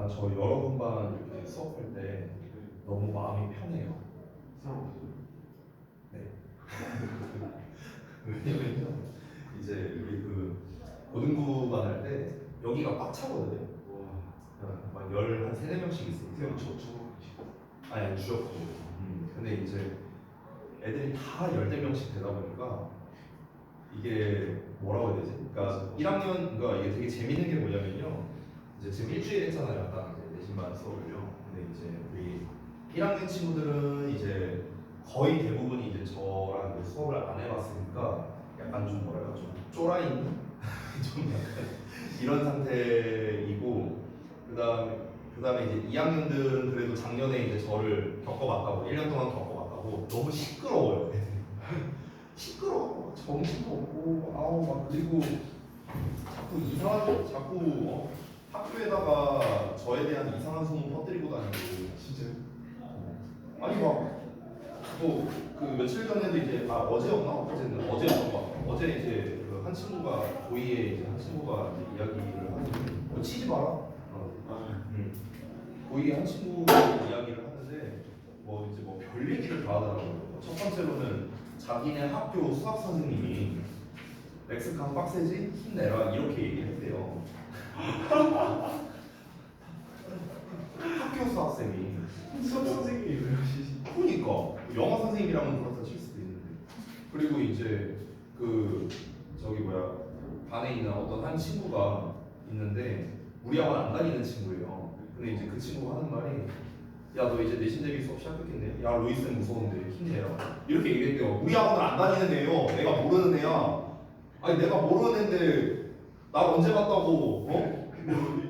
저 여러분반 이렇게 수업할 때 너무 마음이 편해요. 네. 왜냐면요, 이제 우리 그 고등부반 할 때 여기가 꽉 차거든요. 막 한 3, 4명씩 있어요. 아니 주였고. 근데 이제 애들이 다 14명씩 되다 보니까 이게 뭐라고 해야 되지? 그러니까 1학년, 그러니까 이게 되게 재밌는 게 뭐냐면요. 이제 지금 일주일 했잖아요. 아까 이제 내신반 수업을요. 근데 이제 우리 1학년 친구들은 이제 거의 대부분이 이제 저랑 이제 수업을 안 해봤으니까 약간 좀 뭐랄까 좀 쫄아 있는 좀 약간 이런 상태이고, 그다음에 이제 2학년들은 그래도 작년에 이제 저를 겪어봤다고 1년 동안 겪어봤다고 너무 시끄러워요. 시끄러워. 정신도 없고 아우 막 그리고 자꾸 자꾸 학교에다가 저에 대한 이상한 소문 퍼뜨리고 다니고. 진짜요? 아니 막 또 그 며칠 전에도 이제 어제였나? 어제였던 것 같아. 어제 이제 그 한 친구가 고이에 이제 한 친구가 이제 이야기를 하는데 너 치지 마라. 고이에 한 친구가 이야기를 하는데 뭐 이제 뭐 별 얘기를 다 하더라고요. 첫 번째로는 자기네 학교 수학 선생님이 렉스강 빡세지? 힘내라 이렇게 얘기했대요. 학교 수학쌤이. 수업 선생님이 왜 하시지? 그러니까 영어 선생님이라면 그렇다 칠 수도 있는데. 그리고 이제 그 저기 뭐야 반에 있는 어떤 한 친구가 있는데 우리 학원 안 다니는 친구예요. 근데 이제 그 친구가 하는 말이 야 너 이제 내신 대비 수업 시작했겠네. 야 로이쌤 무서운데 힘내라. 이렇게 얘기했대요. 우리 학원을 안 다니는 애요. 내가 모르는 애야. 아니 내가 모르는 애인데 날 언제 봤다고?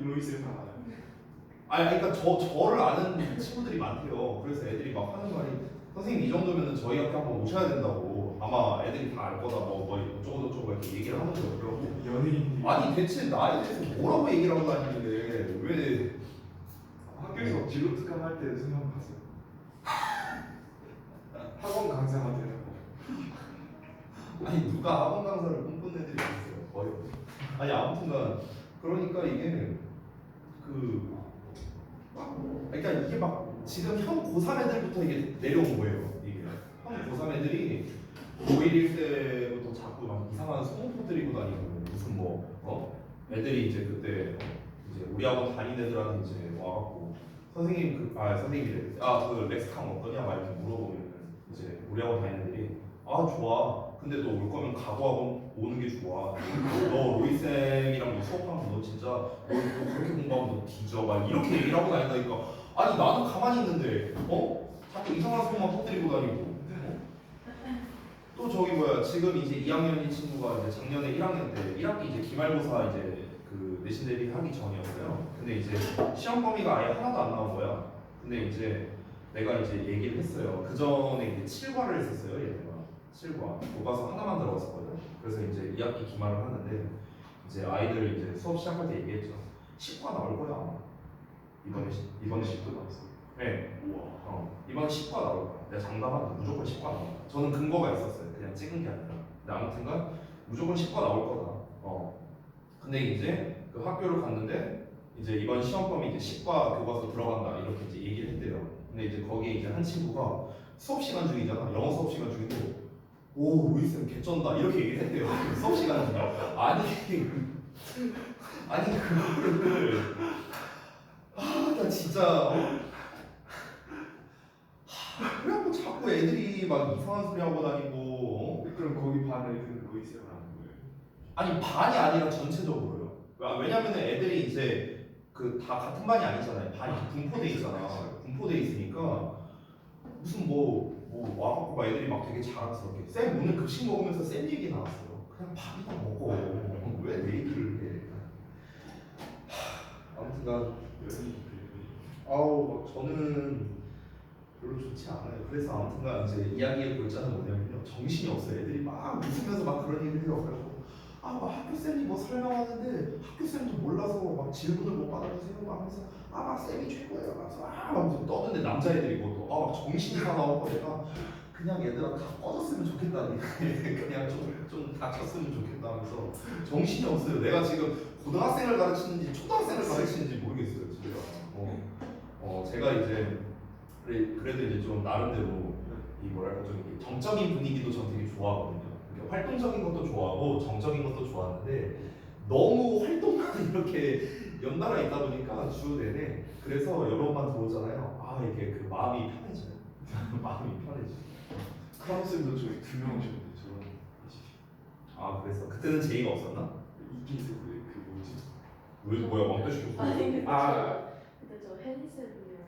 로이쌤 다 알아요. 아니 그러니까 저를 아는 친구들이 많대요. 그래서 애들이 막 하는 말이 선생님 이 정도면은 저희 학교 한번 오셔야 된다고. 아마 애들이 다 알 거다. 뭐 어쩌고 저쩌고 이렇게 얘기를 하는 거예요. 그러고 연예인. 아니 대체 나에 대해서 뭐라고 얘기를 하고 다니는데 왜 학교에서 진로 특강 할 때 생각 봤어요. 학원 강사가 되는 거. 아니 누가 학원 강사를 꿈꾸는 애들이 있어요. 거의 없어요. 아니 아무튼간 그러니까 이게 그러니까 이게 막 지금 현 고3 애들부터 이게 내려온 거예요. 이게 현 고3 애들이 고1일 때부터 자꾸 막 이상한 소문 퍼뜨리고 다니고 무슨 애들이 이제 그때 이제 우리 학원 다니는 애들한테 이제 와갖고 선생님이래. 그 렉스강 어떠냐 막 이렇게 물어보면 이제 우리 학원 다니는 애들이 좋아. 근데 너 올 거면 각오하고 오는 게 좋아. 너 로이쌤이랑 너 수업하면 너 진짜 너 그렇게 공부하면 너 뒤져. 막 이렇게 얘기를 하고 다닌다니까. 아니 나는 가만히 있는데 자꾸 이상한 소문만 퍼뜨리고 다니고. 또 저기 뭐야 지금 이제 2학년인 친구가 이제 작년에 1학년 때 1학기 이제 기말고사 이제 그 내신 대비 하기 전이었어요. 근데 이제 시험 범위가 아예 하나도 안 나온 거야. 근데 이제 내가 이제 얘기를 했어요. 그 전에 이제 7과를 했었어요. 얘네가 7과 교과서 하나만 들어갔었거든. 그래서 이제 2학기 기말을 하는데 이제 아이들 이제 수업 시작할 때 얘기했죠. 10과 나올 거야 아마. 이번에 10도 나왔어. 네. 우와. 이번 10과 나올 거야. 내가 장담한다. 무조건 10과 나올 거야. 저는 근거가 있었어요. 그냥 찍은 게 아니라. 근데 아무튼간 무조건 10과 나올 거다. 근데 이제 그 학교를 갔는데 이제 이번 시험 범위 이제 10과 교과서 들어간다 이렇게 이제 얘기를 했대요. 근데 이제 거기에 이제 한 친구가 수업 시간 중이잖아. 영어 수업 시간 중인데 오 로이쌤 개쩐다 이렇게 얘기를 했대요. 수업 시간 중에. 아니 그거를 나 진짜 그래갖고 자꾸 애들이 막 이상한 소리 하고 다니고. 그럼 거기 반 애들은 로이쌤을 하는 거예요? 아니 반이 아니라 전체적으로요. 왜냐면 애들이 이제 그 다 같은 반이 아니잖아요. 반이 분포돼 있잖아. 분포돼 있으니까 무슨 와갖고 막 애들이 막 되게 자랑스럽게 쌤 오늘 급식 먹으면서 쌤 얘기 나왔어요. 그냥 밥이나 먹어. 왜 내 얘기를 해? 아무튼간 저는 별로 좋지 않아요. 그래서 아무튼간 이제 이야기의 골자는 뭐냐면요. 정신이 없어요. 애들이 막 웃으면서 막 그런 얘기를 해요. 그래서 막 학교쌤이 뭐 설명하는데 학교쌤도 몰라서 막 질문을 못 받아주세요 막 하면서 막 쌤이 최고예요 막 떠드는데 남자애들이고 또 막 정신이 사나워. 내가 그냥 얘들아 다 꺼졌으면 좋겠다니 그냥 좀 닥쳤으면 좋겠다 하면서 정신이 없어요. 내가 지금 고등학생을 가르치는지 초등학생을 가르치는지 모르겠어요 진짜. 제가 이제 그래도 이제 좀 나름대로 이 뭐랄까 좀 이렇게 정적인 분위기도 전 되게 좋아하거든요. 그러니까 활동적인 것도 좋아하고 정적인 것도 좋아하는데 너무 활동만 이렇게 연달아 있다 보니까 주 내내 그래서 여러 번만 들어오잖아요. 아 이게 그 마음이 편해져요. 마음이 편해져. 크라운 쌤도 저희 2명 오셨는데 저랑 아 그래서 그때는 제의가 없었나? 있긴 있었는데 그 뭐지? 왜 뭐야 왕따 시켰어? 아니 근데 아. 근데 저 헤니셀이에요.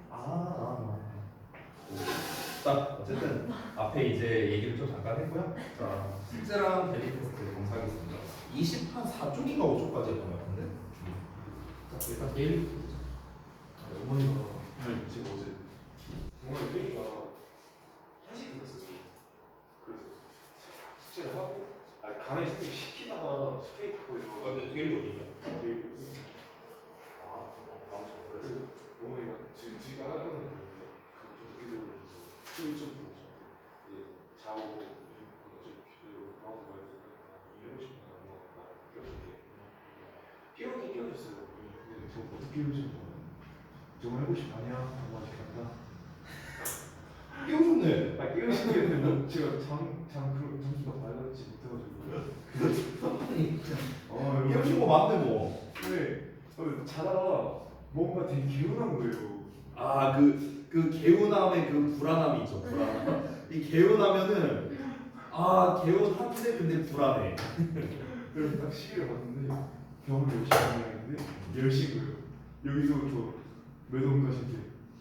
자 어쨌든 앞에 이제 얘기를 좀 잠깐 했고요. 자 숙제랑 대리 테스트 검사하겠습니다. 24쪽인가 5쪽까지 했던 것 같은데. 자 일단 대리 어머니가 제가 어제 어머니 회의가 1시에 끝났어요. 그래서 숙제를 하고 간에 시키다가 스테이크에서 근데 대리 어디냐? 그래서 어머니가 지금 지가 하는 건데 그거 좀 늦게 들어오면서 술을 좀 부어서 자고 방금 말했잖아요. 이러고 싶은 거 엄마가 깨우긴 깨워줬어요. 근데 저 어떻게 깨우신 거예요? 정말 해고 싶어 하냐? 라고 하시니까 깨우셨네. 깨우신 게 아니라 뭐 제가 점수가 밝았지 못해가지고 깨우신 거 맞네 뭐. 근데 자다가 뭔가 되게 개운한 거예요. 아 그 개운함의 그 불안함이 있죠. 불안함. 이 개운하면은 개운한데 근데 불안해. 그래서 딱 시계를 봤는데 병원을 10시 했는데 10시고요. 여기서부터 매동까지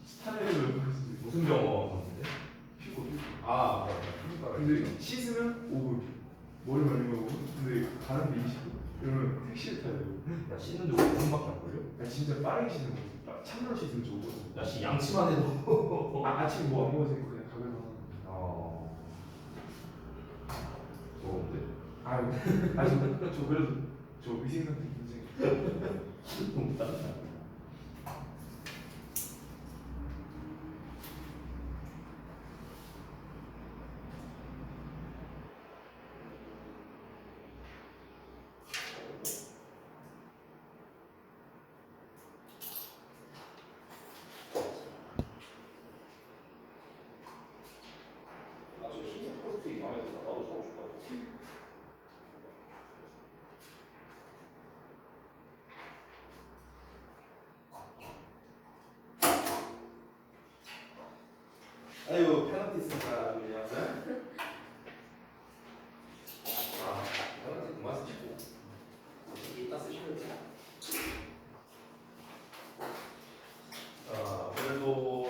스타일을 매동까지 무슨 병원 갔는데? 피고 아 근데 씻으면 5분 머리 말린 거 5분 근데 가는데 20분 이러면 택시를 타야 돼요. 야 씻는데 5분밖에 안 걸려? 진짜 빠르게 씻는 거 찬물로 씻으면 좋거든요. 야씨 양치만 해도. 아침 뭐 안 먹어서 그냥 가면 좋은데? 저 그래도 저 위생 상태 굉장히 너무 따뜻하다. 아유 페널티 쓴다 그냥. 페널티 그만 쓰시고 이따 쓰시면 돼요. 그래도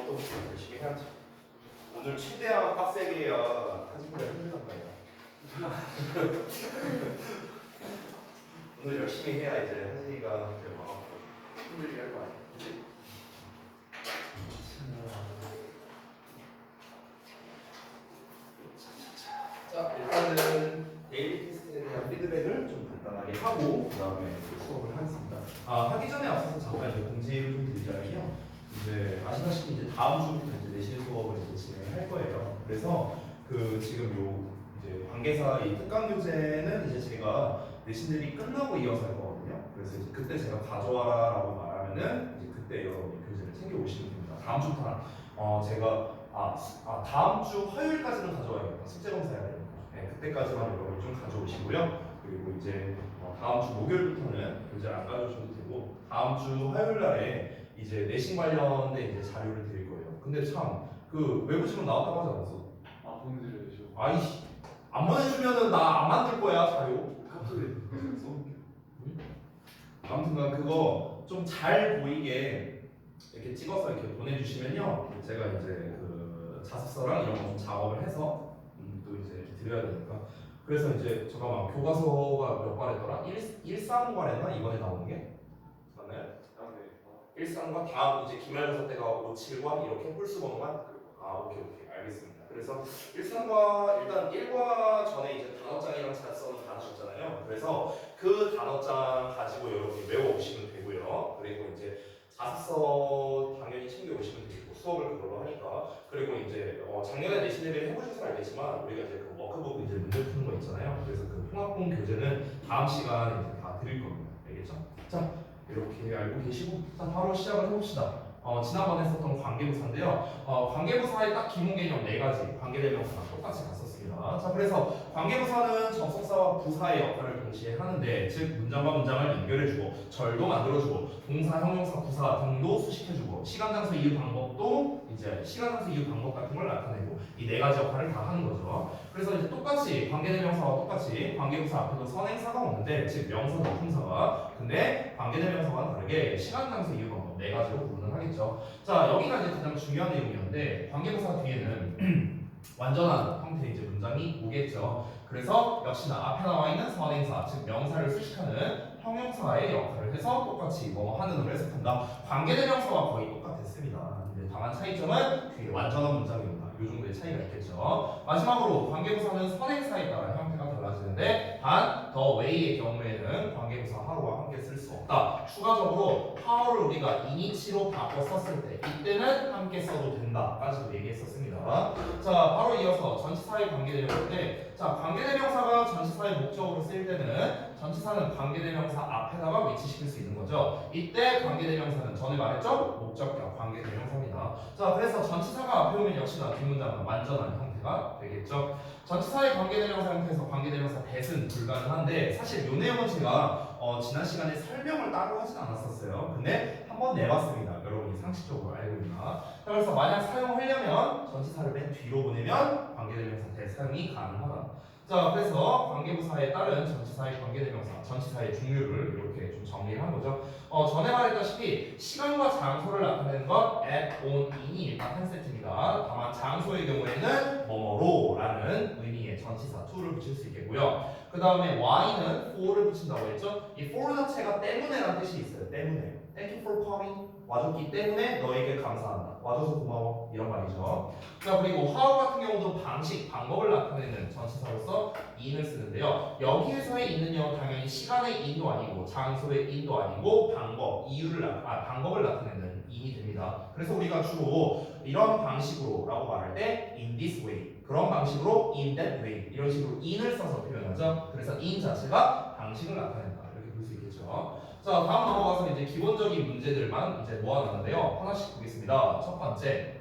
또 열심히 해야죠. 오늘 최대한 빡세게 해야 한숨을 힘들단 말이야. 오늘 열심히 해야 이제 한승이가 막 힘들게 할 거 아니야. 그치? 자 일단은 데일리 테스트에 대한 피드백을 좀 간단하게 하고 그 다음에 수업을 하겠습니다. 하기 전에 앞서서 잠깐 이제 공지를 좀 드리자면요. 이제 아시다시피 이제 다음 주부터 이제 내신 수업을 이제 진행을 할 거예요. 그래서 그 지금 요 이제 관계사 이 특강 교재는 이제 제가 내신들이 끝나고 이어서 할 거거든요. 그래서 이제 그때 제가 가져와라라고 말하면은 이제 그때 여러분이 교재를 챙겨 오시면 됩니다. 다음 주부터 제가 다음 주 화요일까지는 가져와야겠다. 숙제 검사해야 되니까. 네, 그때까지만 여러분이 좀 가져오시고요. 그리고 이제 다음 주 목요일부터는 교재를 안 가져오셔도 되고 다음 주 화요일 날에 이제 내신 관련된 이제 자료를 드릴 거예요. 근데 참 그 외부 지문 나왔다고 하지 않았어? 보내드려야죠. 아이씨 안 보내주면은 나 안 만들 거야 자료. 카톡에 써놓을게요. 아무튼간 그거 좀 잘 보이게 이렇게 찍어서 이렇게 보내주시면요. 제가 이제 그 자습서랑 이런 거 좀 작업을 해서 또 이제 드려야 되니까. 그래서 이제 잠깐만 교과서가 몇 과랬더라? 135과랬나 이번에 나오는 게? 맞나요? 네. 135과 다음 이제 기말고사 때가 57과 이렇게 홀수번호만? 오케이 알겠습니다. 그래서 135과 일단 1과 전에 이제 단어장이랑 자습서는 다 하셨잖아요. 그래서 그 단어장 가지고 여러분이 외워오시면 되고요. 그리고 이제 자습서 당연히 챙겨 오시면 되고 수업을 그걸로 하니까. 그리고 이제 작년에 내신들이 해보셔서 알겠지만 우리가 이제 그 워크북 이제 문제 푸는 거 있잖아요. 그래서 그 통합본 교재는 다음 시간에 이제 다 드릴 겁니다. 알겠죠? 자 이렇게 알고 계시고 자 바로 시작을 해봅시다. 지난번에 했었던 관계부사인데요. 관계부사의 딱 기본 개념 네 가지 관계대명사랑 똑같이 갔었습니다. 자, 그래서 관계부사는 접속사와 부사의 역할을 동시에 하는데, 즉 문장과 문장을 연결해주고 절도 만들어주고 동사, 형용사, 부사 등도 수식해주고 시간, 장소, 이유, 방법도 이제 시간, 장소, 이유, 방법 같은 걸 나타내고 이 네 가지 역할을 다 하는 거죠. 그래서 이제 똑같이 관계대명사와 똑같이 관계부사 앞에도 선행사가 오는데, 즉 명사, 부분사가. 근데 관계대명사와는 다르게 시간, 장소, 이유, 방법 네 가지로 구분을 하겠죠. 자, 여기가 이제 가장 중요한 내용이었는데 관계부사 뒤에는 완전한 형태의 이제 문장이 오겠죠. 그래서 역시나 앞에 나와 있는 선행사, 즉 명사를 수식하는 형용사의 역할을 해서 똑같이 뭐 하는으로 해석한다. 관계대명사와 거의 똑같았습니다. 근데 다만 차이점은 뒤에 완전한 문장이 온다. 이 정도의 차이가 있겠죠. 마지막으로 관계부사는 선행사에 따라 형태가 달라지는데, 단 더 웨이의 경우에는 관계부사 하루와 함께 쓸 수 없다. 추가적으로 하루를 우리가 이니치로 바꿔 썼을 때 이때는 함께 써도 된다까지도 얘기했었습니다. 자, 바로 이어서 전치사의 관계대명사인데, 자, 관계대명사가 전치사의 목적으로 쓰일 때는 전치사는 관계대명사 앞에다가 위치시킬 수 있는 거죠. 이때 관계대명사는 전에 말했죠? 목적격 관계대명사입니다. 자, 그래서 전치사가 앞에 오면 역시나 뒷문장은 완전한 형태가 되겠죠. 전치사의 관계대명사 형태에서 관계대명사 대은 불가능한데, 사실 이 내용은 제가 지난 시간에 설명을 따로 하진 않았었어요. 근데 한번 내봤습니다. 여러분이 상식적으로 알고 있나? 자, 그래서 만약 사용하려면 전치사를 맨 뒤로 보내면 관계대명사 대사용이 가능하다. 자, 그래서 관계부사에 따른 전치사의 관계대명사, 전치사의 종류를 이렇게 좀 정리를 한 거죠. 전에 말했다시피 시간과 장소를 나타내는 건 at, on, in이 일단 한 세트입니다. 다만 장소의 경우에는 뭐뭐로라는 의미의 전치사 to를 붙일 수 있겠고요. 그 다음에 y는 for를 붙인다고 했죠. 이 for 자체가 때문에라는 뜻이 있어요. 때문에. Thank you for coming. 와줬기 때문에 너에게 감사한다. 와줘서 고마워. 이런 말이죠. 자, 그리고 how 같은 경우도 방식, 방법을 나타내는 전치사로서 in을 쓰는데요. 여기에서의 in은요, 당연히 시간의 in도 아니고 장소의 in도 아니고 방법을 나타내는 in이 됩니다. 그래서 우리가 주로 이런 방식으로라고 말할 때 in this way, 그런 방식으로 in that way 이런 식으로 in을 써서 표현하죠. 그래서 in 자체가 방식을 나타낸다. 이렇게 볼 수 있겠죠. 자, 다음 넘어가서 이제 기본적인 문제들만 이제 모아놨는데요. 하나씩 보겠습니다. 첫 번째.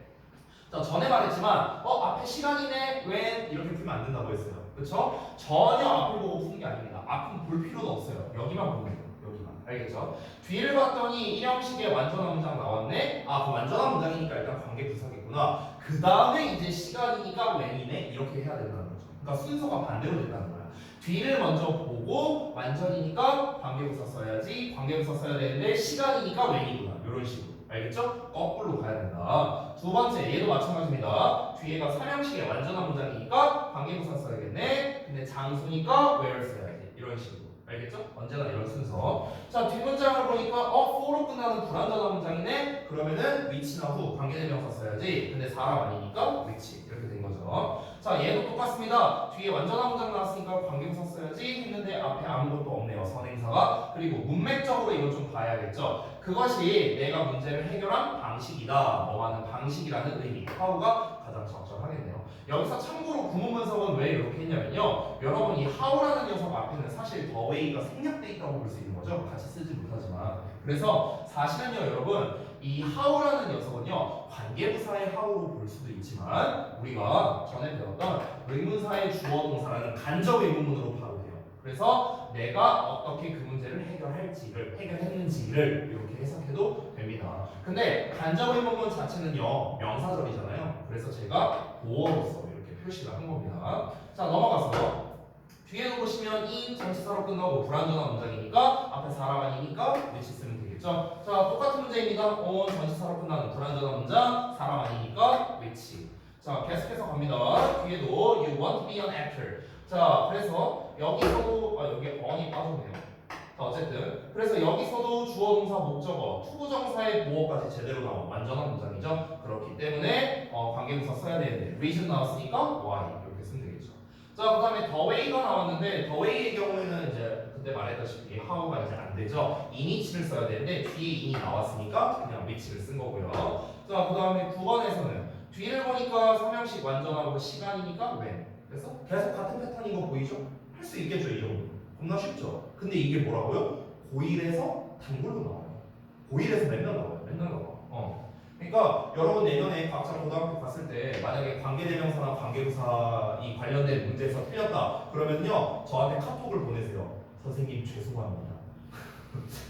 자, 전에 말했지만 앞에 시간이네 when 이렇게 풀면 안 된다고 했어요. 그렇죠? 전혀 앞을 보고 푸는 게 아닙니다. 앞은 볼 필요는 없어요. 여기만 보면 돼요. 여기만. 알겠죠? 뒤를 봤더니 이 형식의 완전한 문장 나왔네. 그 완전한 문장이니까 일단 관계 부사겠구나. 그 다음에 이제 시간이니까 when이네. 이렇게 해야 된다는 거죠. 그러니까 순서가 반대로 된다는 거야. 뒤를 먼저 보고 완전이니까 관계부사 써야지, 관계부사 써야 되는데 시간이니까 when이구나. 이런 식으로. 알겠죠? 거꾸로 가야 된다. 두 번째, 얘도 마찬가지입니다. 뒤에가 삼형식의 완전한 문장이니까 관계부사 써야겠네. 근데 장소니까 where 써야지. 이런 식으로. 알겠죠? 언제나 이런 순서. 자, 뒷문장을 보니까 for로 끝나는 불완전한 문장이네. 그러면은 which나 who 관계대명사 써야지. 근데 사람 아니니까 which 이렇게 된 거죠. 자, 얘도 똑같습니다. 뒤에 완전한 문장 나왔으니까 관계부사 써야지 했는데 앞에 아무것도 없네요. 선행사가. 그리고 문맥적으로 이건 좀 봐야겠죠. 그것이 내가 문제를 해결한 방식이다. 뭐하는 방식이라는 의미. how가 가장 적절하겠네요. 여기서 참고로 구문 분석은 왜 이렇게 했냐면요. 여러분 이 how라는 녀석 앞에는 사실 the way가 생략돼 있다고 볼 수 있는 거죠. 같이 쓰지 못하지만. 그래서 사실은요, 여러분 이 how라는 녀석은요 관계부사의 how로 볼 수도 있지만 우리가 전에 배웠던 의문사의 주어 동사라는 간접 의문문으로 봐도 돼요. 그래서 내가 어떻게 그 문제를 해결했는지를 이렇게 해석해도 됩니다. 근데 간접 의문문 자체는요 명사절이잖아요. 그래서 제가 보어로서 이렇게 표시를 한 겁니다. 자, 넘어가서 뒤에도 보시면 in 전치사로 끝나고 불완전한 문장이니까 앞에 사람 아니니까 which 쓰면 되겠죠. 자, 똑같은 문제입니다. on 전치사로 끝나는 불완전한 문장 사람 아니니까 which. 자, 계속해서 갑니다. 뒤에도 you want to be an actor. 자, 그래서 여기서도 여기 on이 빠졌네요. 자, 어쨌든 그래서 여기서도 주어 동사 목적어 투부정사의 보어까지 제대로 나온 완전한 문장이죠. 그렇기 때문에 관계부사 써야 되는데 reason 나왔으니까 why 이렇게 쓰면 되겠죠. 자, 그 다음에 the way가 나왔는데 the way의 경우에는 이제 그때 말했다시피 how가 이제 안 되죠. in이치를 써야 되는데 뒤에 in이 나왔으니까 그냥 which를 쓴 거고요. 자, 그 다음에 9번에서는 뒤를 보니까 삼형식 완전하고 시간이니까 when. 그래서 계속 같은 패턴인 거 보이죠? 할 수 있겠죠, 이 정도. 겁나 쉽죠? 근데 이게 뭐라고요? 고1에서 단골로 나와요. 고1에서 맨날 나와요. 맨날 나와. 그러니까 여러분 내년에 각자 고등학교 갔을 때 만약에 관계대명사나 관계부사 이 관련된 문제에서 틀렸다 그러면요 저한테 카톡을 보내세요. 선생님 죄송합니다.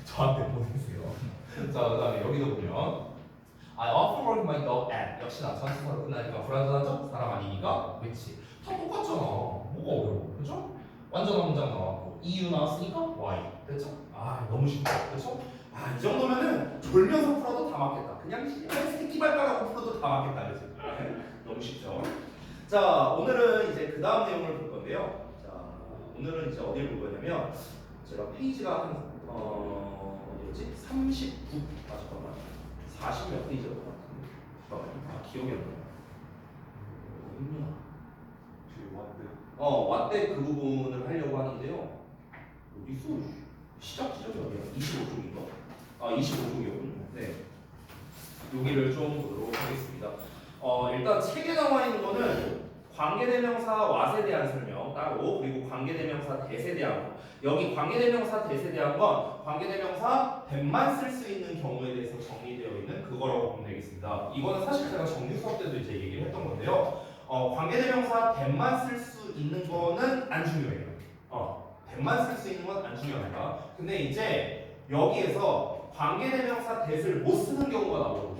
저한테 보내세요. 자 그다음에 여기도 보면 I often work my dog at 역시나 전치사로 끝나니까 불완전하죠? 사람 아니니까 which 다 똑같잖아. 뭐가 어려워 그죠? 완전한 문장 나왔고 EU 나왔으니까 Y 됐죠? 아 너무 쉽다 그죠? 아 이 정도면은 졸면서 풀어도 다 맞겠다. 그냥 새끼발가락으로 풀어도 다 맞겠다 그지? 너무 쉽죠? 자 오늘은 이제 그 다음 내용을 볼 건데요. 자 오늘은 이제 어디를 볼 거냐면 제가 페이지가 한 어디였지? 39 아 잠깐만 40몇 페이지였던 것 같은데 아 기억이 안 나요. 어딨냐? 뒤에 왔대. 왓대 그 부분을 하려고 하는데요. 어딨어? 시작 지점이 어디야? 25쪽인가? 아 25쪽이었군요. 네. 여기를 좀 보도록 하겠습니다. 일단 책에 나와 있는 거는 관계대명사 왓에 대한 설명 따로 그리고 관계대명사 대에 대한 거. 여기 관계대명사 대에 대한 건 관계대명사 대만 쓸 수 있는 경우에 대해서 정리되어 있는 그거라고 보면 되겠습니다. 이거는 사실 제가 정규 수업 때도 이제 얘기를 했던 건데요. 관계대명사 대만 쓸 수 있는 거는 안 중요해요. 대만 쓸 수 있는 건 안 중요합니다. 근데 이제 여기에서 관계대명사 대를 못 쓰는 경우가 나오거든요.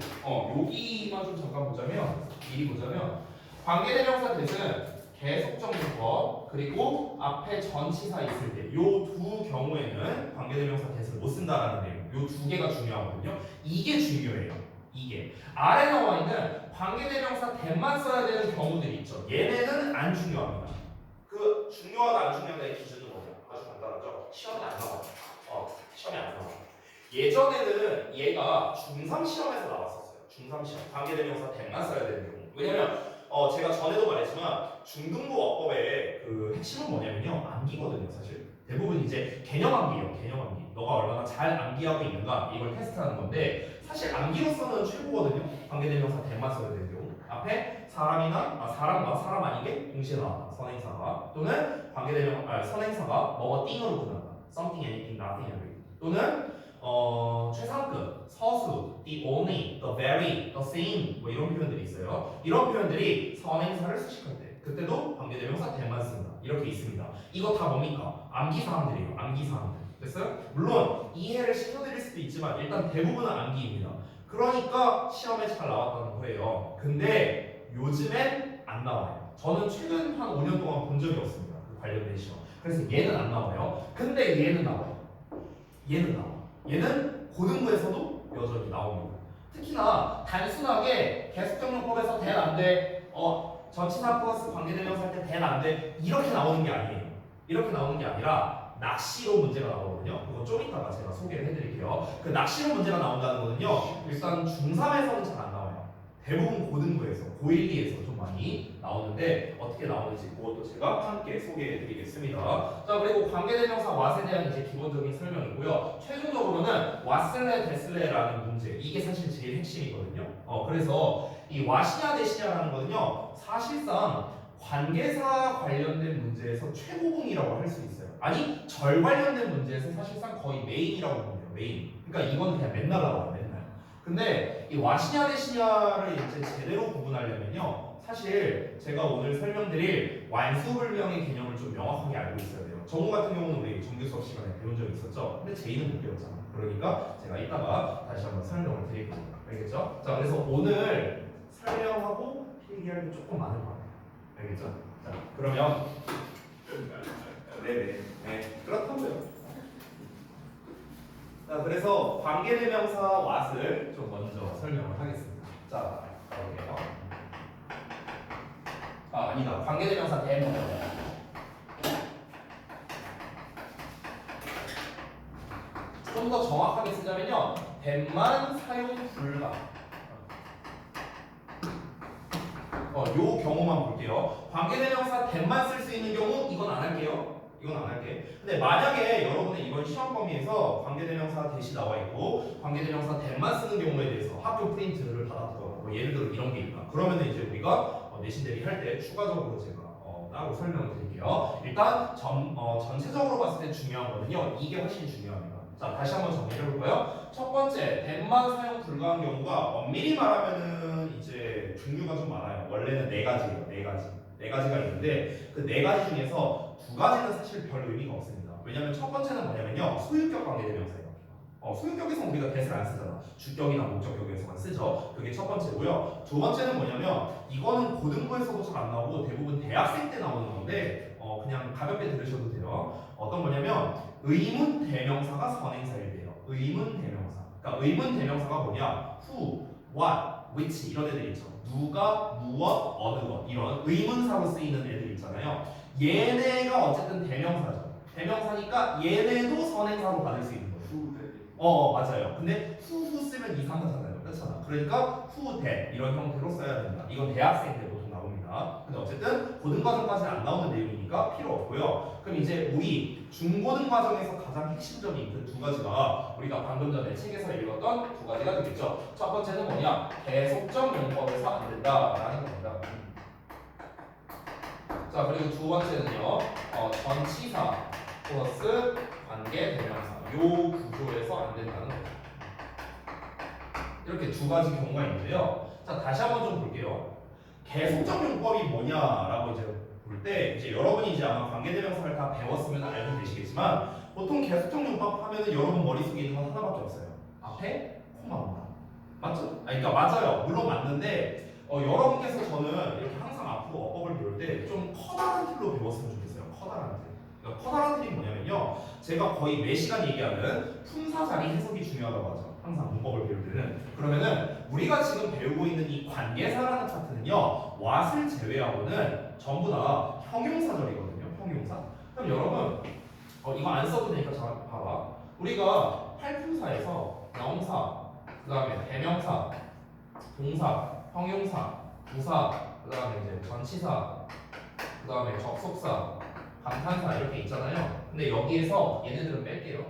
여기만 좀 잠깐 보자면 미리 보자면 관계대명사 대는 계속적 문법 그리고 앞에 전치사 있을 때 요 두 경우에는 관계대명사 대를 못 쓴다라는 내용. 요 두 개가 중요하거든요. 이게 중요해요. 이게 아래 나와 있는 관계대명사 대만 써야 되는 경우들이 있죠. 얘네는 안 중요합니다. 그 중요하다 안 중요하다의 기준은 뭐냐? 아주 간단하죠. 시험에 안 나와요. 시험에 안 나와요. 예전에는 얘가 중3 시험에서 나왔었어요. 중3 시험 관계대명사 대만 써야 되는 경우. 왜냐면 제가 전에도 말했지만 중등부 어법의 그 핵심은 뭐냐면요 암기거든요. 사실 대부분 이제 개념 암기예요. 개념 암기. 너가 얼마나 잘 암기하고 있는가 이걸 테스트하는 건데 사실 암기로서는 최고거든요. 관계대명사 대만 써야 되는 경우. 앞에 사람과 사람 아니게 동시에 나왔다. 선행사가 또는 선행사가 뭐뭐 띵으로 끝난다. something, anything, nothing, everything. 또는 최상급, 서수, the only, the very, the same 뭐 이런 표현들이 있어요. 이런 표현들이 선행사를 수식할 때 그때도 관계대명사 대만 쓴다. 이렇게 있습니다. 이거 다 뭡니까? 암기사항들이에요. 암기사항들. 됐어요? 물론 이해를 시켜드릴 수도 있지만 일단 대부분은 암기입니다. 그러니까 시험에 잘 나왔다는 거예요. 근데 요즘엔 안 나와요. 저는 최근 한 5년 동안 본 적이 없습니다. 그 관련된 시험. 그래서 얘는 안 나와요. 근데 얘는 나와요. 얘는 나와. 얘는 고등부에서도 여전히 나옵니다. 특히나 단순하게 계속적용법에서 대는 안 돼. 전치사 플러스 관계대명사 할 때 대는 안 돼. 이렇게 나오는 게 아니에요. 이렇게 나오는 게 아니라 낚시로 문제가 나오거든요. 그거 좀 이따가 제가 소개를 해드릴게요. 그 낚시로 문제가 나온다는 거는요. 일단 중3에서는 잘 안 나와요. 대부분 고등부에서, 고1, 2에서 좀 많이 나오는데 어떻게 나오는지 그것도 제가 함께 소개해드리겠습니다. 자 그리고 관계대명사 왓에 대한 이제 기본적인 설명이고요. 최종적으로는 왓슬래 데슬래라는 문제 이게 사실 제일 핵심이거든요. 그래서 이 왓이냐 대시냐라는 거는요. 사실상 관계사 관련된 문제에서 최고봉이라고 할 수 있어요. 아니 절 관련된 문제에서 사실상 거의 메인이라고 보면 돼요. 메인. 그러니까 이건 그냥 맨날 나와요. 맨날. 근데 이 왓이냐 대시냐를 이제 제대로 구분하려면요. 사실 제가 오늘 설명드릴 완수불명의 개념을 좀 명확하게 알고 있어야 돼요. 정우 같은 경우는 우리 정규 수업 시간에 배운 적 있었죠. 근데 제이는 못 배웠잖아. 그러니까 제가 이따가 다시 한번 설명을 드릴 겁니다. 알겠죠? 자 그래서 오늘 설명하고 필기할 게 조금 많을 것 같아요. 알겠죠? 자 그러면 네 그렇다고요. 자 그래서 관계대명사 왓을 좀 먼저 설명을 하겠습니다. 자 가볼게요. 아니다. 관계대명사 대는 좀 더 정확하게 쓰자면요. 대만 사용 불가. 요 경우만 볼게요. 관계대명사 대만 쓸 수 있는 경우 이건 안 할게요. 이건 안 할게. 근데 만약에 여러분의 이번 시험 범위에서 관계대명사 대시 나와 있고 관계대명사 대만 쓰는 경우에 대해서 학교 프린트를 받았던 뭐 예를 들어 이런 게 있다. 그러면 이제 우리가 내신 대비 할 때 추가적으로 제가 따로 설명을 드릴게요. 일단 전체적으로 봤을 때 중요한 거는요. 이게 훨씬 중요합니다. 자, 다시 한번 정리해 볼까요? 첫 번째, that만 사용 불가한 경우가 엄밀히 말하면은 이제 종류가 좀 많아요. 원래는 네 가지예요. 네 가지가 있는데 그 네 가지 중에서 두 가지는 사실 별 의미가 없습니다. 왜냐면 첫 번째는 뭐냐면요. 소유격 관계대명사예요. 소유격에서는 우리가 that을 안 쓰잖아. 주격이나 목적격에서만 쓰죠. 그게 첫 번째고요. 두 번째는 뭐냐면 이거는 고등부에서도 잘 안 나오고 대부분 대학생 때 나오는 건데 그냥 가볍게 들으셔도 돼요. 어떤 거냐면 의문 대명사가 선행사일 때요. 의문 대명사. 그러니까 의문 대명사가 뭐냐? who, what, which 이런 애들 있죠. 누가, 무엇, 어느 것 이런 의문사로 쓰이는 애들 있잖아요. 얘네가 어쨌든 대명사죠. 대명사니까 얘네도 선행사로 받을 수 있는 거예요. 맞아요. 근데 who 쓰면 이상하잖아요. 그렇잖아. 그러니까 who, that 이런 형태로 써야 된다. 이건 대학생 때 보통 나옵니다. 근데 어쨌든 고등과정까지는 안 나오는 내용이니까 필요 없고요. 그럼 이제 우리 중고등과정에서 가장 핵심적인 그 두 가지가 우리가 방금 전에 책에서 읽었던 두 가지가 되겠죠. 첫 번째는 뭐냐? 계속적 용법에서 안 된다라는 겁니다. 자, 그리고 두 번째는요. 전치사 플러스 관계 대명사 요 구조에서 안 된다는 거죠. 이렇게 두 가지 경우가 있는데요. 자, 다시 한번 좀 볼게요. 계속적 용법이 뭐냐라고 이제 볼 때 이제 여러분이 이제 아마 관계대명사를 다 배웠으면 알고 계시겠지만 보통 계속적 용법 하면은 여러분 머릿속에 있는 건 하나밖에 없어요. 앞에 코마입니다. 맞죠? 그러니까 맞아요. 물론 맞는데 여러분께서 저는 이렇게 항상 앞으로 어법을 배울 때 좀 커다란 틀로 배웠으면 좋겠어요. 커다란 틀. 그러니까 커다란 틀이 뭐냐면요. 제가 거의 매 시간 얘기하는 품사 자리 해석이 중요하다고 하죠. 항상 문법을 배울 때는. 그러면은 우리가 지금 배우고 있는 이 관계사라는 파트는요. what을 제외하고는 전부 다 형용사절이거든요. 형용사. 그럼 여러분 이거 안 써도 되니까 잘 봐봐. 우리가 팔품사에서 명사, 그 다음에 대명사, 동사, 형용사, 부사, 그 다음에 이제 전치사, 그 다음에 접속사, 감탄사 이렇게 있잖아요. 근데 여기에서 얘네들은 뺄게요.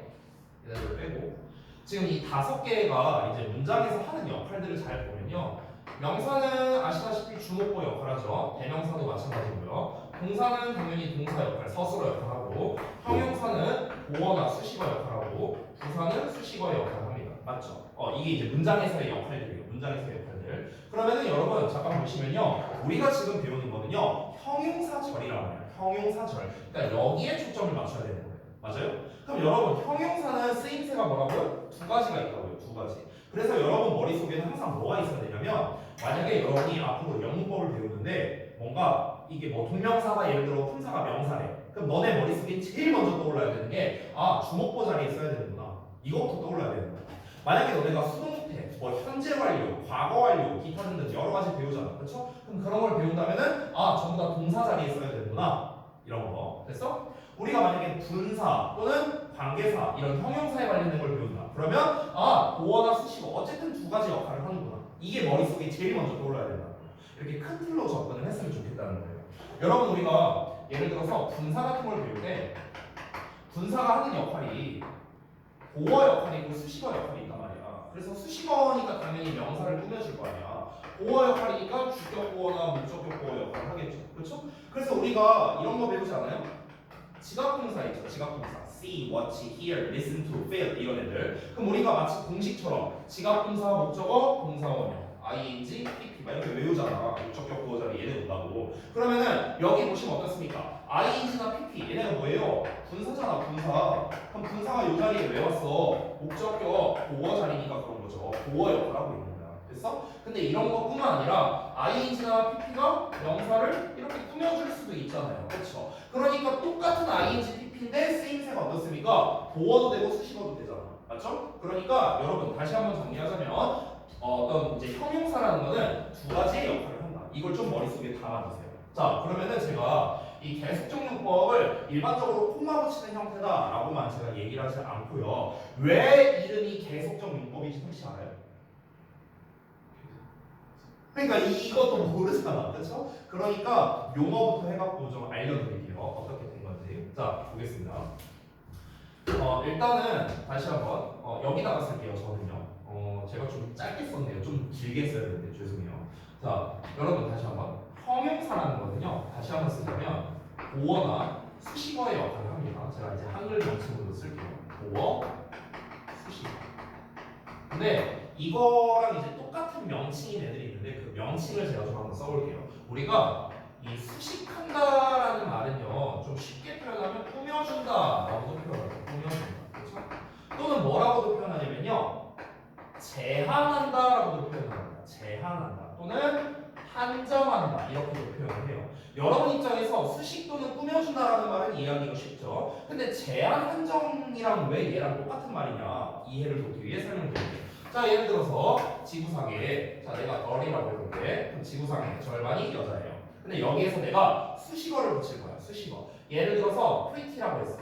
얘네들을 빼고 지금 이 다섯 개가 이제 문장에서 하는 역할들을 잘 보면요. 명사는 아시다시피 주목보 역할하죠. 대명사도 마찬가지고요. 동사는 당연히 동사 역할, 서술어 역할하고 형용사는 보어나 수식어 역할하고 부사는 수식어 역할합니다. 맞죠? 이게 이제 문장에서의 역할들이에요. 문장에서의 역할들. 그러면은 여러분 잠깐 보시면요. 우리가 지금 배우는 거는요. 형용사절이라고 해요. 형용사절. 그러니까 여기에 초점을 맞춰야 되는 거예요. 맞아요? 그럼 여러분 형용사는 쓰임새가 뭐라고요? 두 가지가 있다고요. 두 가지. 그래서 여러분 머릿속에는 항상 뭐가 있어야 되냐면 만약에 여러분이 앞으로 영문법을 배우는데 뭔가 이게 뭐 동명사가 예를 들어 품사가 명사래. 그럼 너네 머릿속에 제일 먼저 떠올라야 되는 게 주목보 자리에 써야 되는구나. 이거부터 떠올라야 되는 거야. 만약에 너네가 수동태, 뭐 현재 완료, 과거 완료, 기타 등등 여러 가지 배우잖아. 그렇죠? 그럼 그런 걸 배운다면은 전부 다 동사 자리에 써야 되는구나. 이런 거. 됐어? 우리가 만약에 분사 또는 관계사 이런 형용사에 관련된 걸 배운다. 그러면 보어나 수식어 어쨌든 두 가지 역할을 하는구나. 이게 머릿속에 제일 먼저 떠올라야 된다. 이렇게 큰 틀로 접근을 했으면 좋겠다는 거예요. 여러분 우리가 예를 들어서 분사 같은 걸 배울 때 분사가 하는 역할이 보어 역할이고 수식어 역할이 있단 말이야. 그래서 수식어니까 당연히 명사를 꾸며줄 거 아니야. 보어 역할이니까 주격 보어나 목적격 보어 역할을 하겠죠. 그렇죠? 그래서 우리가 이런 거 배우지 않아요? 지각동사 있죠. 지각동사. see, watch, hear, listen to, feel 이런 애들. 그럼 우리가 마치 공식처럼 지각동사, 목적어, 동사원형 ing, pp 막 이렇게 외우잖아. 목적격 보어 자리 얘네 온다고. 그러면은 여기 보시면 어떻습니까? ing나 pp 얘네가 뭐예요? 분사잖아. 분사. 그럼 분사가 이 자리에 왜 왔어? 목적격 보어 자리니까 그런 거죠. 보어 역할을 하고 있는 거야. 됐어? 근데 이런 것뿐만 아니라 ing나 pp가 명사를 이렇게 꾸며줄 수도 있잖아요. 그렇죠? 그러니까 똑같은 ing, pp인데 쓰임새가 어떻습니까? 보어도 되고 수식어도 되잖아. 맞죠? 그러니까 여러분 다시 한번 정리하자면 어떤 이제 형용사라는 거는 두 가지의 역할을 한다. 이걸 좀 머릿속에 담아두세요. 자, 그러면은 제가 이 계속적 용법을 일반적으로 콤마 붙이는 형태다라고만 제가 얘기를 하지 않고요. 왜 이름이 계속적 용법인지 혹시 알아요? 그러니까 이것도 모르잖아. 그렇죠? 그러니까 용어부터 해갖고 좀 알려드릴게요. 어떻게 된 건지. 자, 보겠습니다. 일단은 다시 한번 여기다가 쓸게요. 저는요. 제가 좀 짧게 썼네요. 좀 길게 써야 되는데 죄송해요. 자, 여러분 다시 한번 형용사라는 거는요. 다시 한번 쓰자면 보어나 수식어의 역할을 합니다. 제가 이제 한글 명칭으로 쓸게요. 보어, 수식어. 근데 이거랑 이제 똑같은 명칭인 애들이 있는데 그 명칭을 제가 좀 한번 써볼게요. 우리가 이 수식한다라는 말은요 좀 쉽게 표현하면 꾸며준다라고도 표현해요. 꾸며준다. 그렇죠? 또는 뭐라고도 표현하냐면요 제한한다라고도 표현합니다. 제한한다 또는 한정한다 이렇게도 표현을 해요. 여러분 입장에서 수식 또는 꾸며준다라는 말은 이해하기가 쉽죠. 근데 제한 한정이랑 왜 얘랑 똑같은 말이냐 이해를 돕기 위해 설명드릴게요. 자 예를 들어서 지구상에 자 내가 널이라고 해볼게. 그럼 지구상에 절반이 여자예요. 근데 여기에서 내가 수식어를 붙일 거야. 수식어. 예를 들어서 프리티라고 했어.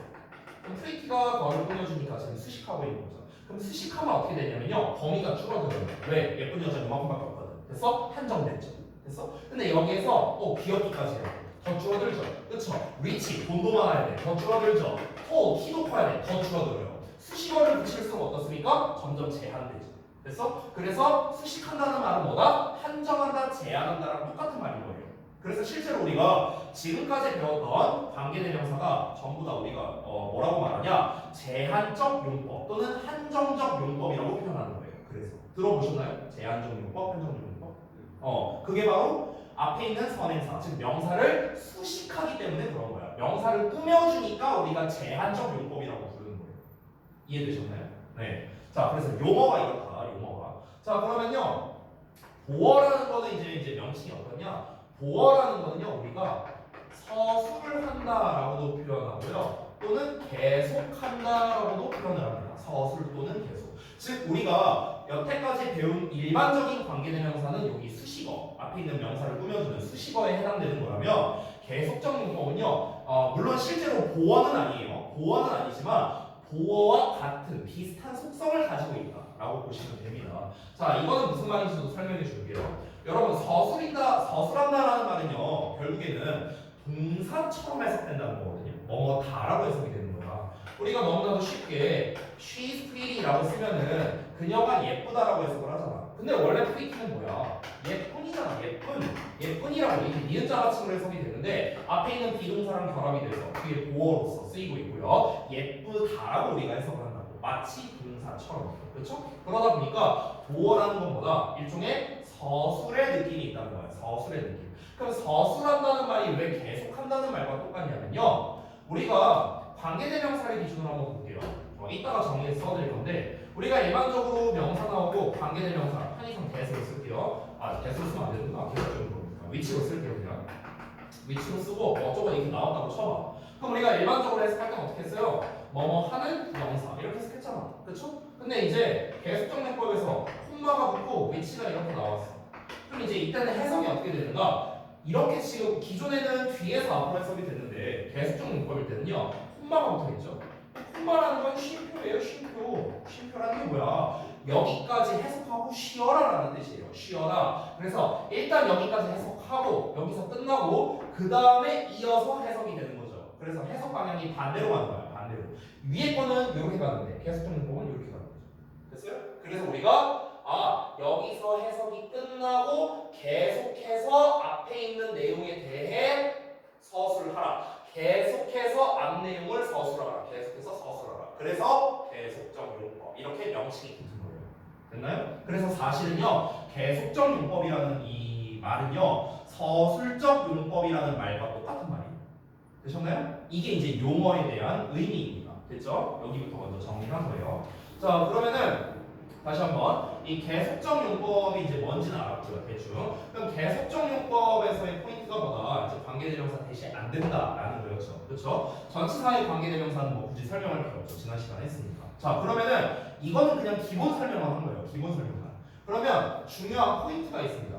그럼 프리티가 널을 꾸며주니까 지금 수식하고 있는 거죠. 그럼 수식하면 어떻게 되냐면요 범위가 줄어들어요. 왜? 예쁜 여자는 이만큼밖에 없거든. 됐어? 한정됐죠. 됐어? 근데 여기에서 또 귀엽기까지 해요. 더 줄어들죠. 그쵸? 리치 돈도 많아야 돼. 더 줄어들죠. 키도 커야 돼. 더 줄어들어요. 수식어를 붙일수록 어떻습니까? 점점 제한되죠. 됐어? 그래서 수식한다는 말은 뭐다? 한정한다, 제한한다랑 똑같은 말인 거예요. 그래서 실제로 우리가 지금까지 배웠던 관계대명사가 전부 다 우리가 뭐라고 말하냐? 제한적 용법 또는 한정적 용법이라고 표현하는 거예요. 그래서 들어보셨나요? 제한적 용법, 한정적 용법? 그게 바로 앞에 있는 선행사, 즉 명사를 수식하기 때문에 그런 거야. 명사를 꾸며주니까 우리가 제한적 용법이라고 부르는 거예요. 이해되셨나요? 네. 자, 그래서 용어가 이렇다. 용어가. 자, 그러면요. 보어라는 거는 이제 명칭이 어떠냐? 보어라는 거는요. 우리가 서술을 한다라고도 표현하고요. 또는 계속한다라고도 표현을 합니다. 서술 또는 계속. 즉 우리가 여태까지 배운 일반적인 관계대명사는 여기 수식어 앞에 있는 명사를 꾸며주는 수식어에 해당되는 거라면 계속적 용법은요. 물론 실제로 보어는 아니에요. 보어는 아니지만 보어와 같은 비슷한 속성을 가지고 있다라고 보시면 됩니다. 자, 이거는 무슨 말인지도 설명해 줄게요. 여러분 서술한다라는 말은요. 결국에는 동사처럼 해석된다는 거거든요. 뭐다라고 해석이 되는 거야. 우리가 너무나도 쉽게 she's pretty라고 쓰면은 그녀가 예쁘다라고 해석을 하잖아. 근데 원래 pretty는 뭐야? 예쁜이잖아. 예쁜이라고 이렇게 니은자 같은 해석이 되는데 앞에 있는 비동사랑 결합이 돼서 그게 보어로서 쓰이고 있고요. 예쁘다라고 우리가 해석을 한다고. 마치 동사처럼. 그렇죠? 그러다 보니까 보어라는 건 뭐다? 일종의 서술의 느낌이 있다는 거야. 서술의 느낌. 그럼 서술한다는 말이 왜 계속한다는 말과 똑같냐면요. 우리가 관계대명사를 기준으로 한번 볼게요. 이따가 정리해서 써드릴 건데 우리가 일반적으로 명사 나오고 관계대명사 편의상 대수로 쓸게요. 대수로 쓰면 안 되는구나. 계속적으로 위치로 쓸게요. 그냥 위치로 쓰고 어쩌고 이렇게 나왔다고 쳐봐. 그럼 우리가 일반적으로 해석할 때는 어떻게 했어요? 뭐뭐 하는 명사 이렇게 해석했잖아. 그렇죠? 근데 이제 계속적 용법에서 콤마가 붙고 위치가 이렇게 나왔어. 그럼 이제 이때는 해석이 어떻게 되는가? 이렇게 지금 기존에는 뒤에서 앞으로 해석이 됐는데 계속적 용법일 때는요 콤마가 붙어있죠. 콤마라는 건 쉼표예요. 쉼표라는 게 뭐야? 여기까지 해석하고 쉬어라라는 뜻이에요. 쉬어라. 그래서 일단 여기까지 해석하고 여기서 끝나고 그 다음에 이어서 해석이 되는 거죠. 그래서 해석 방향이 반대로 가는 거야. 반대로. 위에 거는 이렇게 가는데 계속적 용법은 이렇게 가는 거죠. 됐어요? 그래서 우리가 여기서 해석이 끝나고 계속해서 앞에 있는 내용에 대해 서술을 하라. 계속해서 앞 내용을 서술하라. 계속해서 서술하라. 그래서 계속적 용법 이렇게 명칭이 붙은 거예요. 됐나요? 그래서 사실은요 계속적 용법이라는 이 말은요 서술적 용법이라는 말과 똑같은 말이에요. 되셨나요? 이게 이제 용어에 대한 의미입니다. 됐죠? 여기부터 먼저 정리한 거예요. 자 그러면은 다시 한번 이 계속적 용법이 이제 뭔지는 알았고요 대충. 그럼 계속적 용법에서의 포인트가 뭐다? 이제 관계대명사 대시 안 된다라는 거였죠. 그렇죠? 전치사의 관계대명사는 뭐 굳이 설명할 필요 없죠. 지난 시간에 했으니까. 자 그러면은 이거는 그냥 기본 설명만 한 거예요. 기본 설명만. 그러면 중요한 포인트가 있습니다.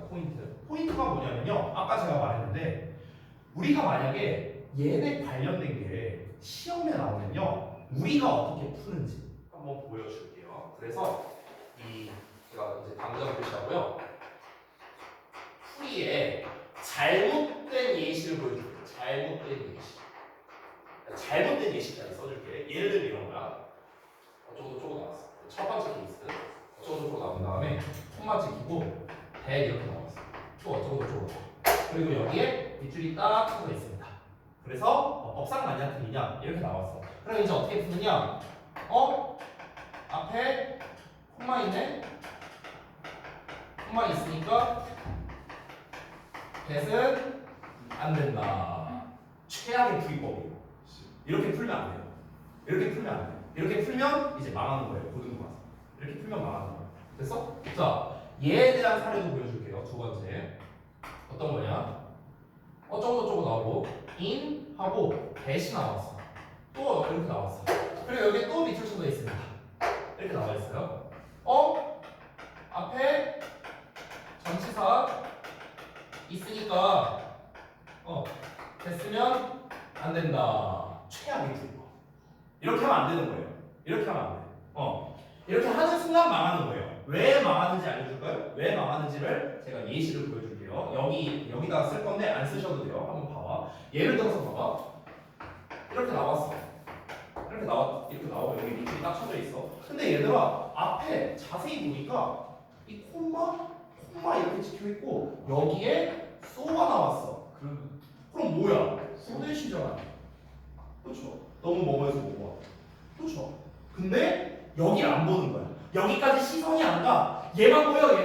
포인트가 뭐냐면요. 아까 제가 말했는데 우리가 만약에 얘네 관련된 게 시험에 나오면요 우리가 어떻게 푸는지 한번 보여줄게요. 그래서 제가 이제 당장 표시하고요. 풀이에 잘못된 예시를 보여줄게요. 잘못된 예시까지 써줄게. 예를 들면 이런 거야. 어쩌고 나왔어. 첫 번째 케이스. 어쩌고 나온 다음에 콤마 찍히고 대 이렇게 나왔어. 또 어쩌고. 그리고 여기에 밑줄이 딱 붙어 있습니다. 그래서 법상 맞냐 틀리냐 이렇게 나왔어. 그럼 이제 어떻게 푸느냐? 앞에 콤마 있네. 콤마 있으니까 대은 안 된다. 최악의 풀이법이에요. 이렇게 풀면 안 돼요. 이렇게 풀면 안 돼요. 이렇게 풀면 이제 망하는 거예요. 고등부 가서. 이렇게 풀면 망하는 거예요. 됐어? 자, 얘에 대한 사례도 보여줄게요. 두 번째. 어떤 거냐? 어쩌고저쩌고 나오고 in 하고 대시 나왔어. 또 이렇게 나왔어. 그리고 여기 또 밑줄 쳐져 있습니다. 이렇게 나와 있어요. 앞에 전치사 있으니까 됐으면 안 된다. 최악의 풀이법. 이렇게 하면 안 되는 거예요. 이렇게 하면 안 돼. 이렇게 하는 순간 망하는 거예요. 왜 망하는지 알려줄까요? 왜 망하는지를 제가 예시를 보여줄게요. 여기다 쓸 건데 안 쓰셔도 돼요. 한번 봐봐. 예를 들어서 봐봐. 이렇게 나왔어. 이렇게 나와. 여기 밑줄이 딱 쳐져 있어. 근데 얘들아, 앞에 자세히 보니까 이 콤마 이렇게 찍혀 있고 여기에 쏘가 나왔어. 그럼 뭐야? 소대시잖아. 그렇죠? 너무 뭐뭐해서 뭐뭐. 그렇죠? 근데 여기를 안 보는 거야. 여기까지 시선이 안 가. 얘만 보여,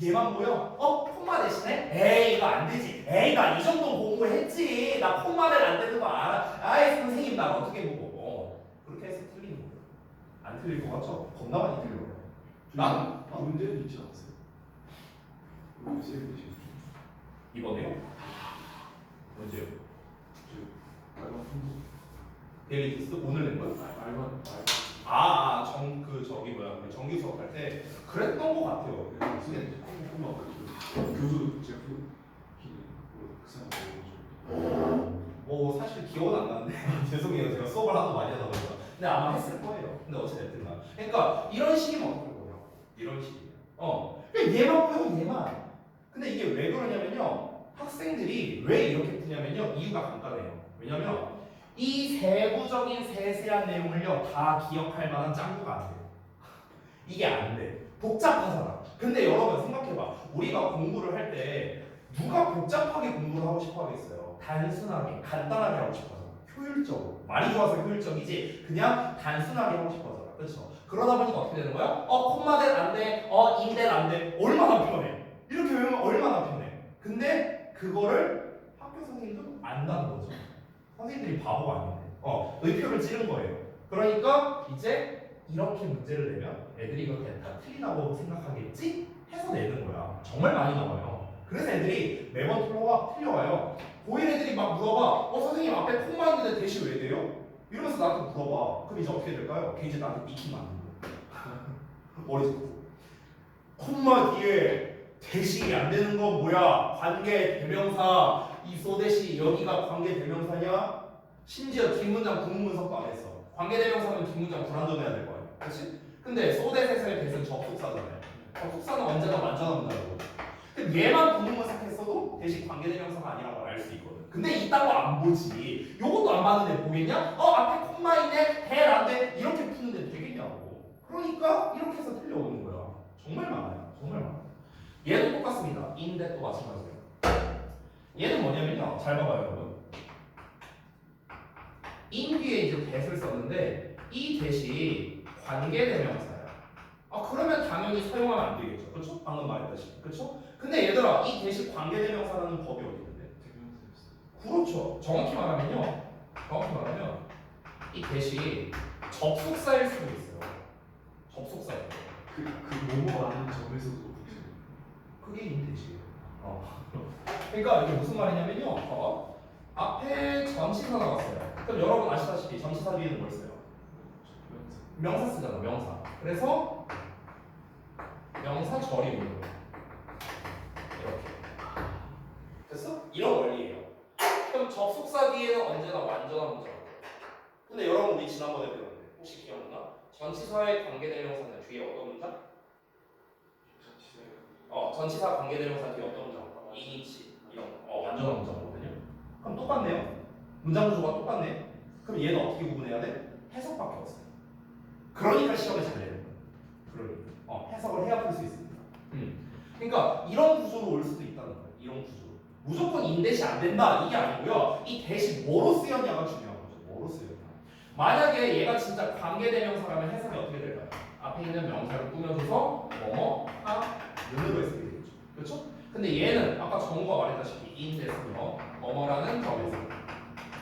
얘만 보여. 콤마 대신에? 에이, 이거 안 되지. 에이, 나 이 정도 공부했지. 나 콤마를 안 되는 거 알아. 아이, 선생님, 나 어떻게 보고. 그렇게 해서 틀리는 거예요. 안 틀릴 것 같죠? 겁나 많이 틀려요. 난 문제는 있지 않았어요? 우리 쌤이 이번에요? 언제요? 말만 fun도 데일리 테스트 오늘 낸 거요? 말만 저기 뭐야 정규 수업 할 때 그랬던 것 같아요. 선생님 콤마 교수 제가 그 사람 뭐 사실 기억은 안 나는데 죄송해요. 제가 수업을 하도 많이 하다 보니까. 근데 아마 했을 거예요. 근데 어찌됐든 간. 그러니까 이런 식이면 어떨 거예요? 이런 식이면. 그냥 얘만 보여, 얘만. 근데 이게 왜 그러냐면요. 학생들이 왜 이렇게 푸냐면요. 이유가 간단해요. 왜냐면 이 세부적인 세세한 내용을요 다 기억할 만한 짱구가 안 돼요. 이게 안 돼. 복잡하잖아. 근데 여러분 생각해봐. 우리가 공부를 할 때 누가 복잡하게 공부를 하고 싶어 하겠어요? 단순하게, 간단하게 하고 싶어 하잖아. 효율적으로. 말이 좋아서 효율적이지 그냥 단순하게 하고 싶어 하잖아. 그렇죠? 그러다 보니까 어떻게 되는 거야? 콤마된 안 돼. 인된 안 돼. 얼마나 편해. 이렇게 외우면 얼마나 편해. 근데 그거를 학교 선생님도 안다는 거죠. 선생님들이 바보가 아닌데 의표를 찌른 거예요. 그러니까 이제 이렇게 문제를 내면 애들이 이거 다 틀리다고 생각하겠지? 해서 내는 거야. 정말 많이 나와요. 그래서 애들이 매번 틀려와요. 고1 애들이 막 물어봐. 선생님 앞에 콤마 있는데 대시 왜 돼요? 이러면서 나한테 물어봐. 그럼 이제 어떻게 될까요? 걔 이제 나한테 익히면 안 돼. 머리 잡고 콤마 뒤에 대시 안 되는 건 뭐야? 관계 대명사 이 소대시 여기가 관계 대명사냐? 심지어 뒷문장 구문분석도 안 했어. 관계 대명사는 뒷문장 불완전해야 될 거 아니야. 그렇지? 근데 소대세서의 대신 접속사잖아요. 접속사는 언제나 완전한 문장이고. 얘만 구문분석했어도 대신 관계 대명사가 아니라고 알 수 있거든. 근데 이딴 거 안 보지. 요것도 안 봤는데 보겠냐? 앞에 콤마 있네. 대 안 돼. 이렇게 푸는데 되겠냐고. 그러니까 이렇게 해서 틀려오는 거야. 정말 많아요. 정말 많아요. 얘도 똑같습니다. 인데도 마찬가지예요. 얘는 뭐냐면요. 잘 봐봐요, 여러분. in 뒤에 이제 that을 썼는데 이 that이 관계대명사야. 그러면 당연히 사용하면 안 되겠죠. 그렇죠? 방금 말했다시피. 그렇죠? 근데 얘들아, 이 that이 관계대명사라는 법이 어디 있는데? 그렇죠. 정확히 말하면 이 that이 접속사일 수도 있어요. 접속사예요. 그 뭐뭐 아는 점에서도 그게 in that이에요. 그러니까 이게 무슨 말이냐면요. 봐봐. 앞에 전치사 나왔어요. 그럼 여러분 아시다시피 전치사 뒤에는 뭘 써요? 명사 쓰잖아. 명사. 그래서 명사 절이 오는 거야. 이렇게. 됐어? 이런 원리예요. 그럼 접속사 뒤에는 언제나 완전한 문자가 돼요. 근데 여러분 우리 지난번에 배웠는데 혹시 기억나? 전치사의 관계대명사는 뒤에 어떤 문자? 전치사 관계대명사 뒤에 어떤 문자? 이니치 이런 완전한 문자거든요. 그럼 똑같네요. 문장 구조가 똑같네. 그럼 얘는 어떻게 구분해야 돼? 해석밖에 없어요. 그러니까 시험에 잘 내는 거예요. 그러니까 해석을 해야 풀 수 있습니다. 그러니까 이런 구조로 올 수도 있다는 거예요. 이런 구조로. 무조건 인댓이 안 된다 이게 아니고요. 이 대시 뭐로 쓰였냐가 중요한 거죠. 뭐로 쓰였냐. 만약에 얘가 진짜 관계대명사라면 해석이 어떻게 될까요? 앞에 있는 명사를 꾸며줘서 뭐뭐하는으로 해석이 되겠죠. 그렇죠? 근데 얘는 아까 정우가 말했다시피 인데서요. 뭐뭐라는 점에서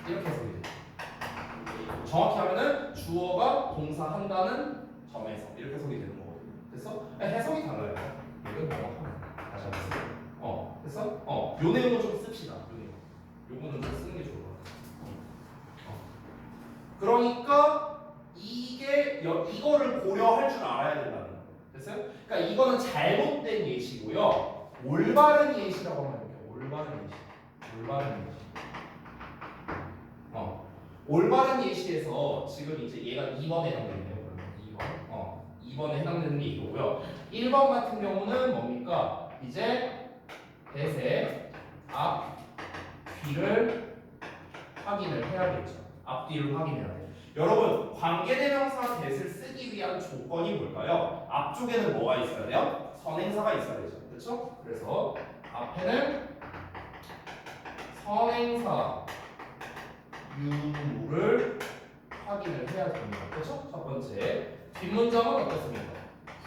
이렇게 해석이 되죠. 정확히 하면은 주어가 동사한다는 점에서 이렇게 해석이 되는 거거든요. 그래서 해석이 달라요. 이건 뭐뭐 다시 한번 쓰요. 그래서 요 내용은 좀 씁시다. 요 내용. 요거는 좀 쓰는 게 좋을 것 같아요. 그러니까 이거를 고려할 줄 알아야 된다는 거예요. 됐어요? 그러니까 이거는 잘못된 예시고요. 올바른 예시라고 하면 이렇게 올바른 예시. 올바른 예시에서 지금 이제 얘가 2번에 해당되네요. 그러면 2번에 해당되는 게 이거고요. 1번 같은 경우는 뭡니까? 이제 대세 앞 뒤를 확인을 해야겠죠. 앞뒤를 확인해야 돼요. 여러분 관계대명사 대를 쓰기 위한 조건이 뭘까요? 앞쪽에는 뭐가 있어야 돼요? 선행사가 있어야 되죠. 그렇죠? 그래서 앞에는 선행사 유무를 확인을 해야 됩니다. 그렇죠? 첫 번째. 뒷문장은 어떻습니까?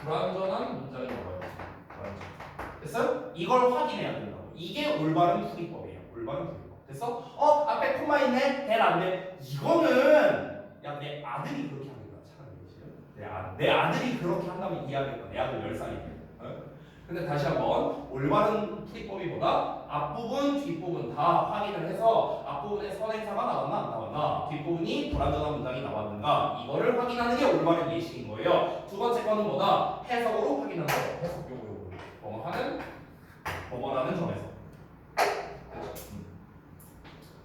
불완전한 문장이 나와요. 불완전. 됐어요? 이걸 확인해야 된다고. 이게 올바른 풀이법이에요. 올바른 풀이법. 됐어? 앞에 코마 있네? 될 안 돼? 이거는 야 내 아들이 그렇게 하니까 차라리 내 아들이 그렇게 한다면 이해하겠다. 내 아들 10살인데. 근데 다시 한번 올바른 풀이법이보다 앞부분, 뒷부분 다 확인을 해서 앞부분에 선행사가 나왔나 안 나왔나, 뒷부분이 불완전한 문장이 나왔는가, 이거를 확인하는 게 올바른 예시인 거예요. 두 번째 거는 뭐다? 해석으로 확인하는 거예요. 해석 요거 뭐뭐하는 뭐뭐라는 점에서.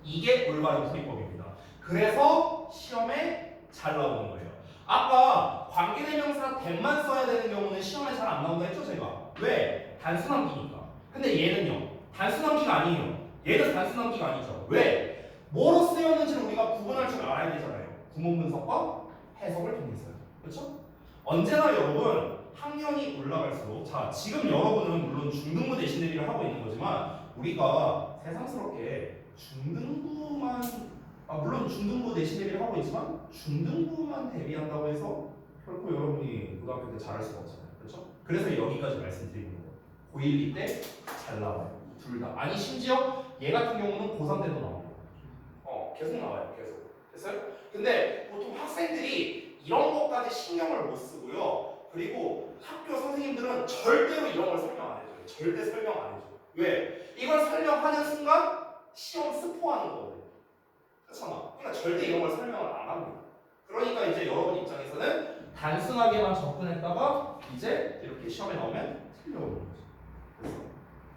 이게 올바른 풀이법입니다. 그래서 시험에 잘 나오는 거예요. 아까 관계대명사 that만 써야 되는 경우는 시험에 잘 안 나온다 했죠 제가. 왜? 단순함기니까. 근데 얘는요 단순함기가 아니에요. 얘는 단순함기가 아니죠. 왜? 뭐로 쓰였는지를 우리가 구분할 줄 알아야 되잖아요. 구문 분석과 해석을 통해서요. 그렇죠? 언제나 여러분 학년이 올라갈수록, 자 지금 여러분은 물론 중등부 내신 대비를 하고 있는 거지만 우리가 새삼스럽게 중등부만 물론 중등부 내신 대비를 하고 있지만 중등부만 대비한다고 해서 결코 여러분이 고등학교 때 잘할 수가 없잖아요. 그렇죠? 그래서 여기까지 말씀드리는 거예요. 고1, 2 때 잘 나와요. 둘 다. 아니 심지어 얘 같은 경우는 고3 때도 나와요. 계속 나와요. 계속. 됐어요? 근데 보통 학생들이 이런 것까지 신경을 못 쓰고요. 그리고 학교 선생님들은 절대로 이런 걸 설명 안 해줘요. 절대 설명 안 해줘요. 왜? 이걸 설명하는 순간 시험 스포하는 거거든요. 그렇잖아. 그러니까 절대 이런 걸 설명을 안 합니다. 그러니까 이제 여러분 입장에서는 단순하게만 접근했다가 이제 이렇게 시험에 나오면 틀려오는 거죠.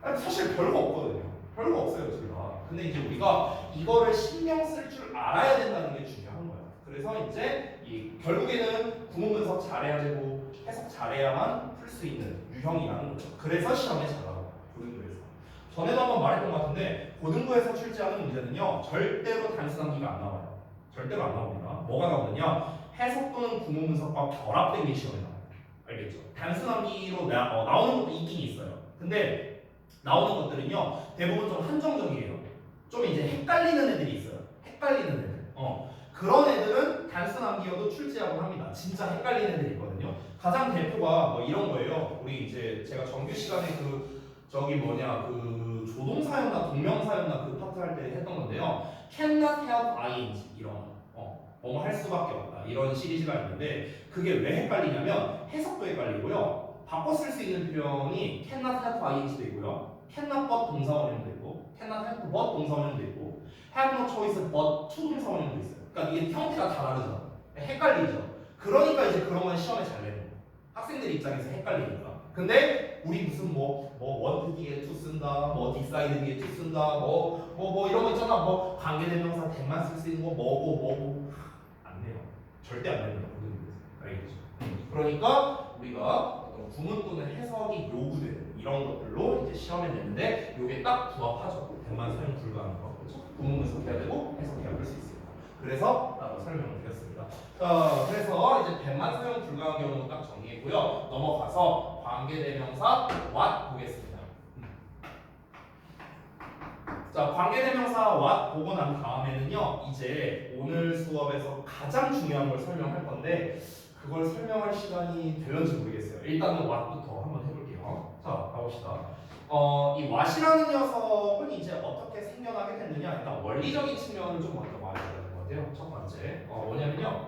그래서 사실 별거 없거든요. 별거 없어요, 제가. 근데 이제 우리가 이거를 신경 쓸 줄 알아야 된다는 게 중요한 거야. 그래서 이제 결국에는 구문 분석 잘해야 되고 해석 잘해야만 풀 수 있는 유형이라는 거죠. 그래서 시험에 잘 나와요. 고등부에서. 전에도 한번 말했던 것 같은데 고등부에서 출제하는 문제는요 절대로 단순함기가 안 나와요. 절대로 안 나옵니다. 뭐가 나오느냐? 해석 또는 구문 분석과 결합된 게 시험에 나와요. 알겠죠? 단순함기로 나오는 것도 있긴 있어요. 근데 나오는 것들은요 대부분 좀 한정적이에요. 좀 이제 헷갈리는 애들이 있어요. 헷갈리는 애들. 그런 애들은 단순함기여도 출제하곤 합니다. 진짜 헷갈리는 애들이 있거든요. 가장 대표가 뭐 이런 거예요. 우리 이제 제가 정규 시간에 그 조동사였나 동명사였나 그 파트 할 때 했던 건데요. cannot have ing 이런 뭐뭐 할 수밖에 없다 이런 시리즈가 있는데 그게 왜 헷갈리냐면 해석도 헷갈리고요. 바꿔 쓸 수 있는 표현이 cannot have ing도 있고요. cannot but 동사원형도 있고 cannot have but 동사원형도 있고 have no choice but to 동사원형도 있어요. 그러니까 이게 형태가 다 다르죠. 헷갈리죠. 그러니까 이제 그런 건 시험에 잘 내는 거예요. 학생들 입장에서 헷갈리니까. 근데 우리 무슨 want 뒤에 to 쓴다, decide 뒤에 to 쓴다, 이런 거 있잖아. 관계대명사 that만 쓸 수 있는 거 뭐고 안 돼요. 절대 안 됩니다. 고등부에서. 알겠죠? 그러니까 우리가 어떤 구문 또는 해석이 요구되는 이런 것들로 이제 시험에 내는데 이게 딱 부합하죠. that만 사용 불가하는 거. 그렇죠? 구문 분석해야 되고 해석해야 할 수 있습니다. 그래서 나도 설명을 드렸습니다. 그래서 이제 that만 사용 불가한 경우는 딱 정리했고요. 넘어가서 관계대명사 what 보겠습니다. 자, 관계대명사 what 보고 난 다음에는요, 이제 오늘 수업에서 가장 중요한 걸 설명할 건데 그걸 설명할 시간이 될런지 모르겠어요. 일단은 what부터 한번 해볼게요. 자, 가봅시다. 이 what이라는 녀석은 이제 어떻게 생겨나게 됐느냐? 일단 원리적인 측면을 좀 먼저 말해야 되는 것 같아요. 첫 번째, 뭐냐면요.